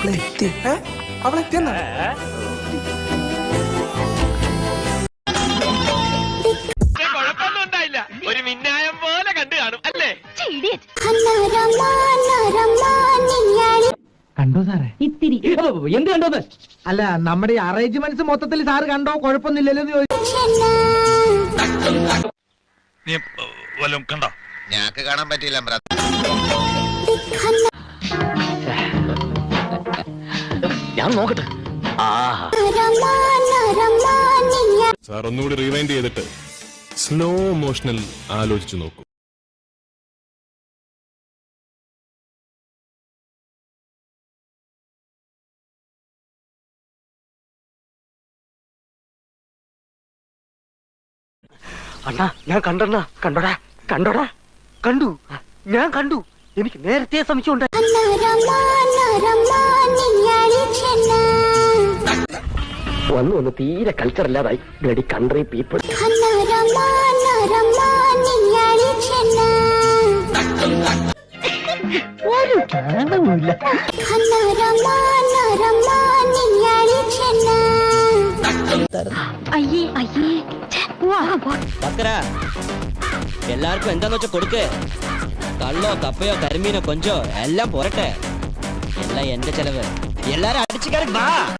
അവളെത്തിയെന്നാ കുഴപ്പമൊന്നും ഉണ്ടായില്ല. ഒരു മിന്നായം പോലെ കണ്ടു കാണും അല്ലേ? കണ്ടോ സാറേ? ഇത്തിരി എന്ത് കണ്ടോന്ന്? അല്ല നമ്മുടെ അറേഞ്ച്മെന്റ്സ് മൊത്തത്തിൽ സാറ് കണ്ടോ? കുഴപ്പമൊന്നുമില്ലല്ലോ എന്ന് കണ്ടോ? ഞാക്ക് കാണാൻ പറ്റിയില്ല. ഞാൻ നോക്കട്ടെ. സാർ ഒന്നുകൂടി റിവൈൻഡ് ചെയ്തിട്ട് സ്ലോ മോഷനിൽ ആലോചിച്ചു നോക്കൂ. അണ്ണാ ഞാൻ കണ്ടണ്ണാ. കണ്ടോടാ കണ്ടോടാ കണ്ടു. ഞാൻ കണ്ടു. എനിക്ക് നേരത്തെ സംശയം ഉണ്ടായി. വന്ന് തീരെ കൾച്ചർ ഇല്ലാതായി. Bloody country people. ഒരു കാരണവുമില്ല. അയ്യേ അയ്യേ എല്ലാവർക്കും എന്താന്ന് വെച്ചാ കൊടുക്ക്. കള്ളോ കപ്പയോ കരിമീനോ കൊഞ്ചോ എല്ലാം പോരട്ടെ. എല്ലാം എന്റെ ചെലവ്. എല്ലാരും അടിച്ചു കയറി വാ.